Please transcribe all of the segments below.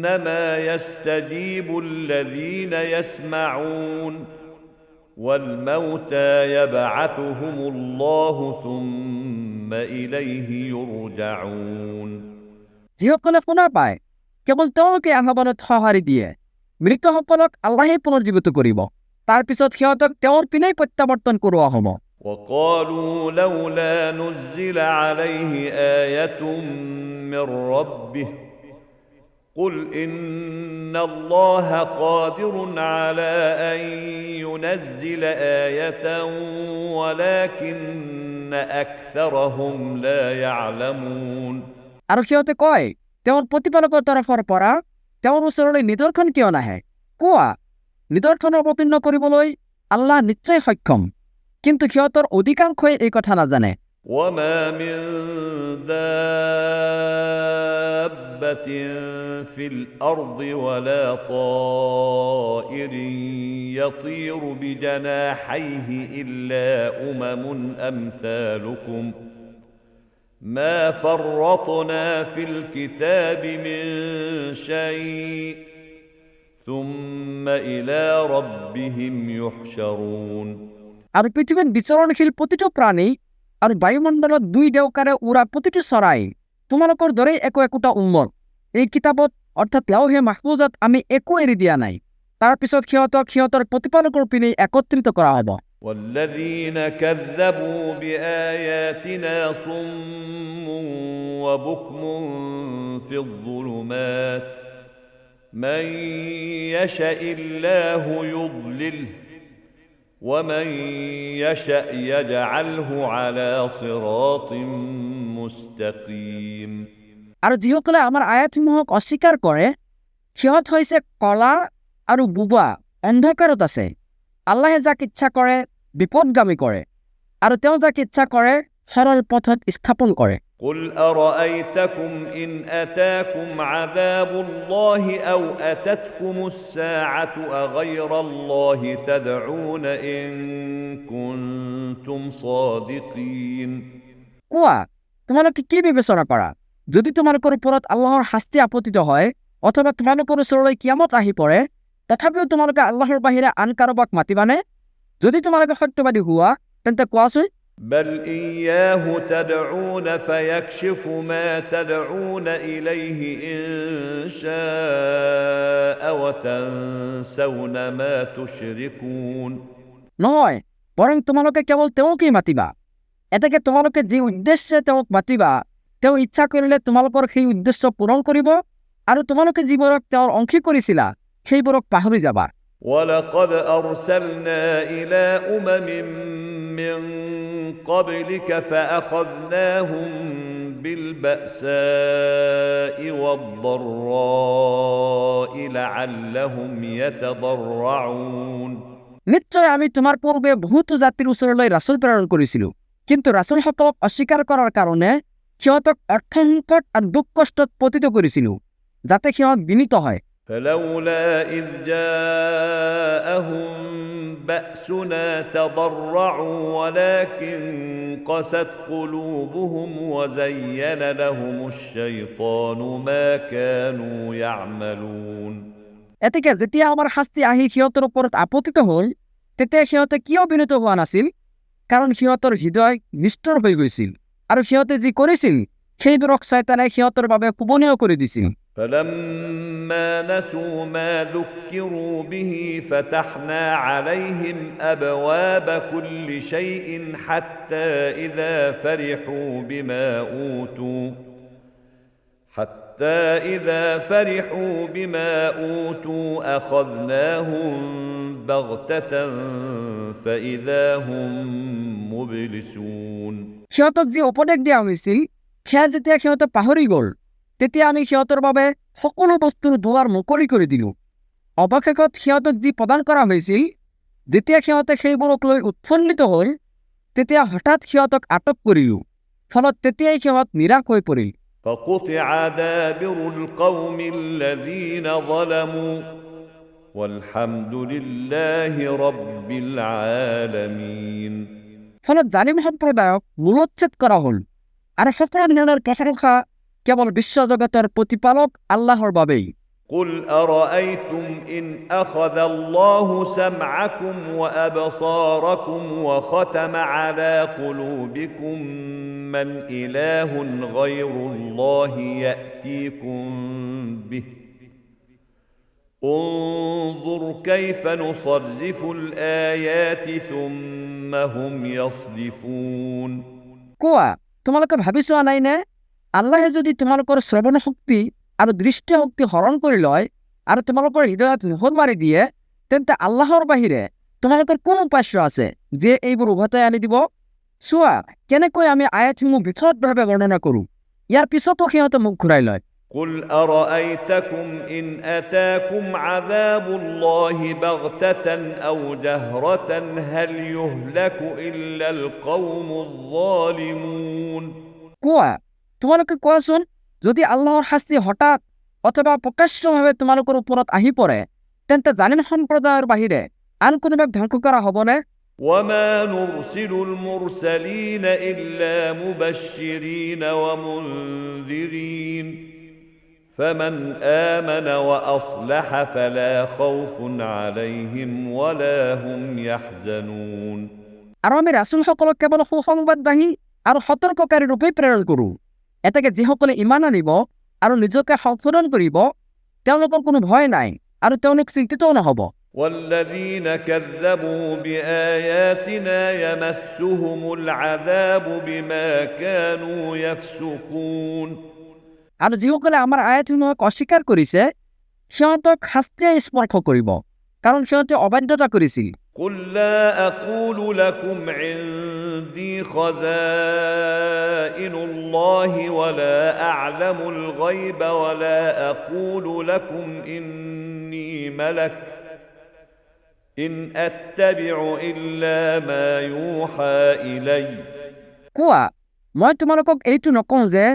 إنما يستجيب الذين يسمعون والموتى يبعثهم الله ثم إليه يرجعون যিসকলে শুনা পায় কেৱল তেওঁলোকে আহ্বানত সঁহাৰি দিয়ে মৃতসকলক আল্লাহে পুনৰ্জীৱিত কৰিব তাৰ পিছত সিহঁতক তেওঁৰ পিনেই প্ৰত্যাৱৰ্তন কৰোৱা হ'ব وقالوا لولا نزل عليه آية من ربه قل إن الله قادر على أن ينزل آية ولكن أكثرهم لا يعلمون আৰু সিহঁতে কয় তেওঁৰ প্ৰতিপালকৰ তৰফৰ পৰা তেওঁৰ ওচৰলৈ নিদৰ্শন কিয় নাহে কোৱা নিদৰ্শন অৱতীৰ্ণ কৰিবলৈ আল্লাহ নিশ্চয় সক্ষম কিন্তু সিহঁতৰ অধিকাংশই এই কথা নাজানে وما من دابة في الأرض ولا طائر يطير بجناحيه إلا أمثالكم ما فرطنا في الكتاب من شيء ثم إلى ربهم يحشرون আৰু পৃথিৱীত বিচৰণশীল প্ৰতিটো প্ৰাণী আৰু বায়ুমণ্ডলত দুই ডেউকাৰে উৰা প্ৰতিটো চৰাই তোমালোকৰ দৰেই একোটা উম্মত এই কিতাপত অৰ্থাৎ লাউহে মাহফুজত আমি একো এৰি দিয়া নাই তাৰ পিছত সিহঁতক সিহঁতৰ প্ৰতিপালকৰ পিনে একত্ৰিত কৰা হ'ব والذين كذبوا بآياتنا صم وبكم في الظلمات من يشاء الله يضلله ومن يشأ يجعله على صراط مستقيم আৰু যিসকলে আমাৰ আয়াতসমূহক অস্বীকাৰ কৰে সিহঁত হৈছে কলা আৰু বুবা অন্ধকাৰত আছে আল্লাহে যাক ইচ্ছা কৰে বিপদগামী কৰে আৰু তেওঁ যাক ইচ্ছা কৰে সৰল পথত স্থাপন কৰে قل أرأيتكم إن أتاكم عذاب الله أو أتتكم الساعة أغير الله تدعون إن كنتم صادقين কোৱা তোমালোকে কি বিবেচনা কৰা যদি তোমালোকৰ ওপৰত আল্লাহৰ শাস্তি আপতিত হয় অথবা তোমালোকৰ ওচৰলৈ কিয়ামত আহি পৰে তথাপিও তোমালোকে আল্লাহৰ বাহিৰে আন কাৰোবাক মাতিবানে যদি তোমালোকে সত্যবাদী হোৱা তেন্তে কোৱাচোন بل إياه تدعون فيكشف ما تدعون إليه إن شاء وتنسون ما تشركون নহয় বৰং তোমালোকে কেৱল তেওঁকেই মাতিবা এতেকে তোমালোকে যি উদ্দেশ্যে তেওঁক মাতিবা তেওঁ ইচ্ছা কৰিলে তোমালোকৰ সেই উদ্দেশ্য পূৰণ কৰিব আৰু তোমালোকে যিবোৰক তেওঁৰ অংশী কৰিছিলা সেইবোৰক পাহৰি যাবা ولقد أرسلنا إلى من قبلك فأخذناهم بالبأساء والضراء لعلهم يتضرعون নিশ্চয় আমি তোমাৰ পূৰ্বে বহুতো জাতিৰ ওচৰলৈ ৰাসূল প্ৰেৰণ কৰিছিলো কিন্তু ৰাসূলসকলক অস্বীকাৰ কৰাৰ কাৰণে সিহঁতক অৰ্থসংকট আৰু দুখ কষ্টত পতিত কৰিছিলো যাতে সিহঁত বিনীত হয় فلولا إذ جاءهم بأسنا تضرعوا ولكن قست قلوبهم وزين لهم الشيطان ما كانوا يعملون এতেকে যেতিয়া আমাৰ শাস্তি আহি সিহঁতৰ ওপৰত আপতিত হ'ল তেতিয়া সিহঁতে কিয় বিনীত হোৱা নাছিল কাৰণ সিহঁতৰ হৃদয় নিষ্ঠুৰ হৈ গৈছিল আৰু সিহঁতে যি কৰিছিল সেইবোৰক শয়তানে সিহঁতৰ বাবে শুভনীয় কৰি দিছিল فلما نسوا ما ذكروا به فتحنا عليهم أبواب كل شيء حتى إذا فرحوا بما أوتوا أخذناهم بغتة فإذا هم مبلسون সিহঁতক যি উপদেশ দিয়া হৈছিল সেয়া যেতিয়া সিহঁতে পাহৰি গ'ল তেতিয়া আমি সিহঁতৰ বাবে সকলো বস্তুৰ দুৱাৰ মুকলি কৰি দিলো অৱশেষত সিহঁতক যি প্ৰদান কৰা হৈছিল যেতিয়া সিহঁতে সেইবোৰক লৈ উৎফুল্লিত হ'ল তেতিয়া হঠাৎ সিহঁতক আটক কৰিলো ফলত তেতিয়াই সিহঁত নিৰাশ হৈ পৰিল فقطع دابر القوم الذين ظلموا والحمد لله رب العالمين ফলত জালিম সম্প্ৰদায়ক মূলোচ্ছেদ কৰা হ'ল আৰু সকলো ধৰণৰ প্ৰশংসা কেৱল বিশ্বজগতৰ প্ৰতিপালক আল্লাহৰ বাবেই قل أرأيتم إن أخذ الله سمعكم وأبصاركم وختم على قلوبكم من إله غير الله يأتيكم به انظر كيف نصرف الآيات ثم هم يصدفون কোৱা তোমালোকে ভাবি চোৱা নাই নে আল্লাহে যদি তোমালোকৰ শ্ৰৱণ শক্তি আৰু দৃষ্টি শক্তি হৰণ কৰি লয় আৰু তোমালোকৰ হৃদয়ত মোহৰ মাৰি দিয়ে তেন্তে আল্লাহৰ বাহিৰে তোমালোকৰ কোন উপাস্য আছে যে এইবোৰ উভতাই আনি দিব চোৱা কেনেকৈ আমি আয়াতসমূহ বিশদভাৱে বৰ্ণনা কৰোঁ ইয়াৰ পিছতো সিহঁতে মুখ ঘূৰাই লয় قل أرأيتكم إن أتاكم عذاب الله بغتة أو جهرة هل يهلك إلا القوم الظالمون কোৱা তোমালোকে কোৱাচোন যদি আল্লাহৰ শাস্তি হঠাৎ অথবা প্ৰকাশ্যভাৱে তোমালোকৰ ওপৰত আহি পৰে তেন্তে জালিম সম্প্ৰদায়ৰ বাহিৰে আন কোনোবাক ধ্বংস কৰা হ'বনে وما نرسل المرسلين إلا مبشرين ومنذرين فمن آمن وأصلح فلا خوف عليهم ولا هم يحزنون আৰু আমি ৰাছুলসকলক কেৱল সুসংবাদবাহী আৰু সতৰ্ককাৰী ৰূপে প্ৰেৰণ কৰোঁ এতেকে যিসকলে ইমান আনিব আৰু নিজকে সংশোধন কৰিব তেওঁলোকৰ কোনো ভয় নাই আৰু তেওঁলোক চিন্তিতও নহ'ব والذين كذبوا بآياتنا يمسهم العذاب بما كانوا يفسقون আৰু যিসকলে আমাৰ আয়াতসমূহক অস্বীকাৰ কৰিছে সিহঁতক শাস্তিয়ে স্পৰ্শ কৰিব কাৰণ সিহঁতে অবাধ্যতা কৰিছিল قل لا أقول لكم عندي خزائن الله ولا أعلم الغيب ولا أقول لكم إني ملك إن أتبع إلا ما يوحى إلي কোৱা মই তোমালোকক এইটো নকওঁ যে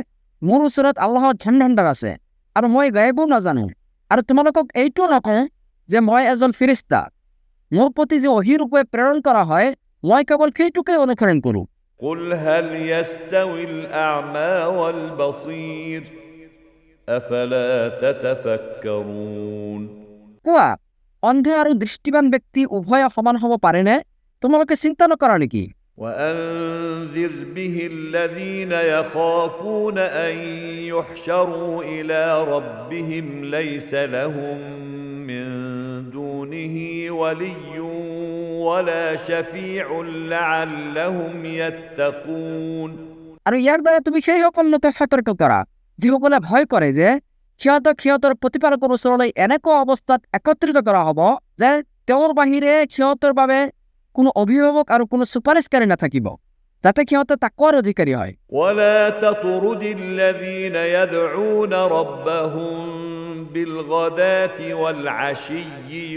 মোৰ ওচৰত আল্লাহৰ ধন ভাণ্ডাৰ আছে আৰু মই গায়বো নাজানো আৰু তোমালোকক এইটোও নকওঁ যে মই এজন ফিৰিষ্টা মোৰ প্ৰতি যে অহিৰূপে প্ৰেৰণ কৰা হয় মই কেৱল সেইটোকে অনুসৰণ কৰোঁ قل هل يستوي الأعمى والبصير أفلا تتفكرون কোৱা অন্ধ আৰু দৃষ্টিবান ব্যক্তি উভয়ে সমান হ'ব পাৰেনে তোমালোকে চিন্তা নকৰা নেকি وأنذر به الذين يخافون أن يحشروا إلى ربهم ليس لهم من دونه ولي ولا شفيع لعلهم يتقون আৰু ইয়াৰ দ্বাৰা তুমি সেই সকল লোকক সতৰ্ক কৰা যিসকলে ভয় কৰে যে সিহঁতৰ প্ৰতিপালকৰ ওচৰলৈ এনেকুৱা অৱস্থাত একত্ৰিত কৰা হ'ব যে তেওঁৰ বাহিৰে সিহঁতৰ বাবে কোনো অভিভাৱক আৰু কোনো সুপাৰিশকাৰী নাথাকিব যাতে সিহঁতে তাকৱাৰ অধিকাৰী হয় ولا تطرد الذين يدعون ربهم بالغداة والعشي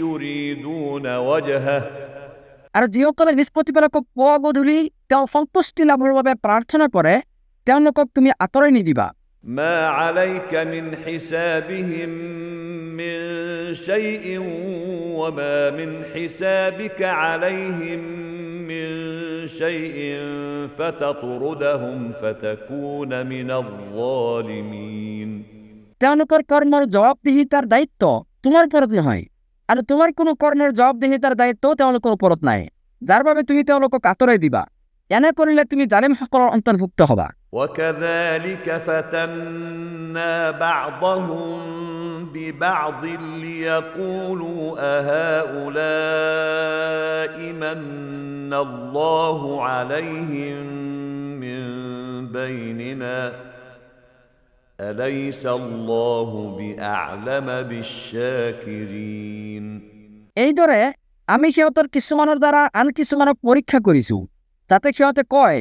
يريدون وجهه আৰু যিসকলে নিজ প্ৰতিপালকক পুৱা গধূলি তেওঁ সন্তুষ্টি লাভৰ বাবে প্ৰাৰ্থনা কৰে তেওঁলোকক তুমি আঁতৰাই নিদিবা ما عليك من حسابهم من شيء وما من حسابك عليهم من شيء فتطردهم فتكون من الظالمين তেওঁলোকৰ কৰ্মৰ জবাবদিহিতাৰ দায়িত্ব তোমাৰ ওপৰত নহয় আৰু তোমাৰ কোনো কৰ্মৰ জবাবদিহিতাৰ দায়িত্ব তেওঁলোকৰ ওপৰত নাই যাৰ বাবে তুমি তেওঁলোকক আঁতৰাই দিবা এনে কৰিলে তুমি জালিমসকলৰ অন্তৰ্ভুক্ত হ'বা وكذلك فتنا بعضهم ببعض ليقولوا أهؤلاء من الله عليهم من بيننا أليس الله بأعلم بالشاكرين এইদৰে আমি সিহঁতৰ কিছুমানৰ দ্বাৰা আন কিছুমানক পৰীক্ষা কৰিছোঁ যাতে সিহঁতে কয়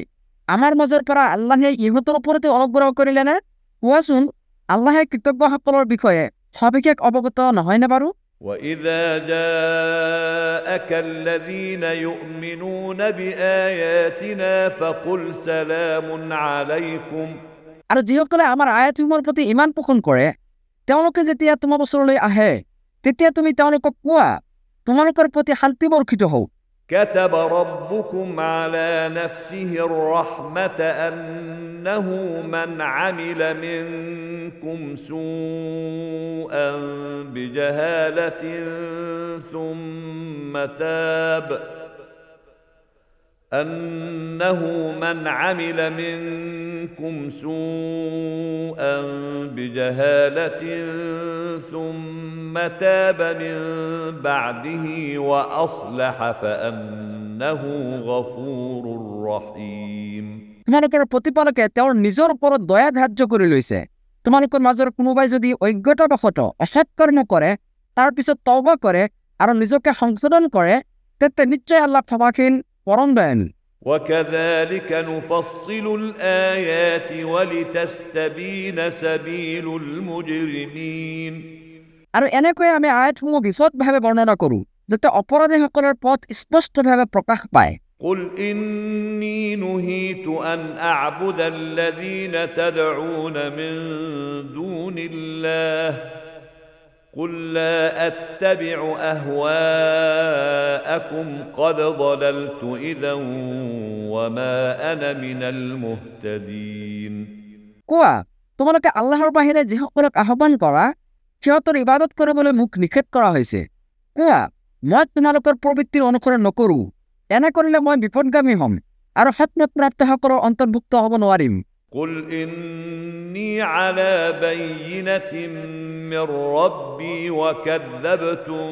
আমাৰ মাজৰ পৰা আল্লাহে ইহঁতৰ ওপৰতে অনুগ্ৰহ কৰিলেনে কোৱাচোন আল্লাহে কৃতজ্ঞসকলৰ বিষয়ে সবিশেষ অৱগত নহয়নে বাৰু وإذا جاءك الذين يؤمنون بآياتنا فقل سلام عليكم আৰু যিসকলে আমাৰ আয়াতসমূহৰ প্ৰতি ইমান পোষণ কৰে তেওঁলোকে যেতিয়া তোমাৰ ওচৰলৈ আহে তেতিয়া তুমি তেওঁলোকক কোৱা তোমালোকৰ প্ৰতি শান্তি বৰ্ষিত হওক كتب ربكم على نفسه الرحمة أنه من عمل منكم سوءا بجهالة ثم تاب أنه من عمل منكم سوءا بجهالة ثم تاب من بعده وأصلح فأنه غفور رحيم তোমালোকৰ প্ৰতিপালকে তেওঁৰ নিজৰ ওপৰত দয়া ধাৰ্য কৰি লৈছে। তোমালোকৰ মাজৰ কোনোবাই যদি অজ্ঞতাবশতঃ অসৎ কৰ্ম কৰে, তাৰ পিছত তওবা কৰে আৰু নিজকে সংশোধন কৰে, তেন্তে নিশ্চয় আল্লাহ ক্ষমাশীল, পৰম দয়ালু। وكذلك نفصل الآيات ولتستبين سبيل المجرمين আৰু এনেকৈয়ে আমি আয়াতসমূহ বিশদভাৱে বৰ্ণনা কৰোঁ, যাতে অপৰাধীসকলৰ পথ স্পষ্টভাৱে প্ৰকাশ পায়। قل إني نهيت أن أعبد الذين تدعون من دون الله قل لا أتبع أهواءكم قد ضللت إذا وما أنا من المهتدين কোৱা, তোমালোকে আল্লাহৰ বাহিৰে যিসকলক আহ্বান কৰা, সিহঁতৰ ইবাদত কৰিবলৈ মোক নিষেধ কৰা হৈছে। কোৱা, মই তোমালোকৰ প্ৰবৃত্তিৰ অনুসৰণ নকৰোঁ। এনে কৰিলে মই বিপদগামী হ'ম আৰু সৎমত প্ৰাপ্তসকলৰ অন্তৰ্ভুক্ত হ'ব নোৱাৰিম। قل إني على بينة من ربي وكذبتم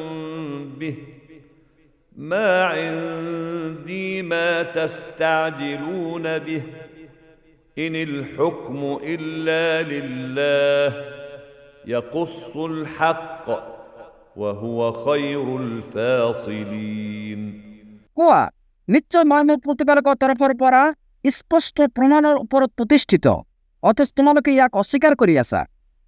به ما عندي ما تستعجلون به إن الحكم إلا لله يقص الحق وهو خير الفاصلين কোৱা, নিশ্চয় মই মোৰ প্ৰতিপালকৰ তৰফৰ পৰা স্পষ্ট প্ৰমাণৰ ওপৰত প্ৰতিষ্ঠিত, অথচ তোমালোকে ইয়াক অস্বীকাৰ কৰি আছা।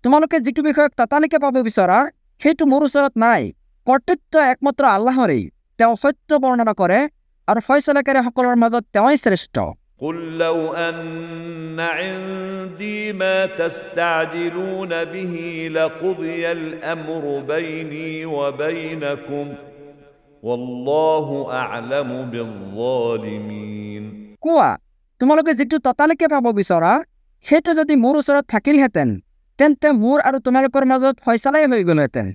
তোমালোকে যিটো বিষয়ক ততালিকে পাব বিচৰা, সেইটো মোৰ ওচৰত নাই। কৰ্তৃত্ব একমাত্ৰ আল্লাহৰেই। তেওঁ সত্য বৰ্ণনা কৰে আৰু ফয়চলাকাৰীসকলৰ মাজত তেওঁই শ্ৰেষ্ঠ। قل لو أن عندي ما تستعجلون به لقضي الأمر بيني وبينكم والله أعلم بالظالمين কোৱা, তোমালোকে যিটো ততালিকে পাব বিচৰা, সেইটো যদি মোৰ ওচৰত থাকিলহেঁতেন, তেন্তে মোৰ আৰু তোমালোকৰ মাজত ফয়চালাই হৈ গ'লহেঁতেন।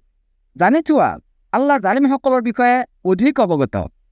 জানি থোৱা, আল্লাহ জালিমসকলৰ বিষয়ে অধিক অৱগত।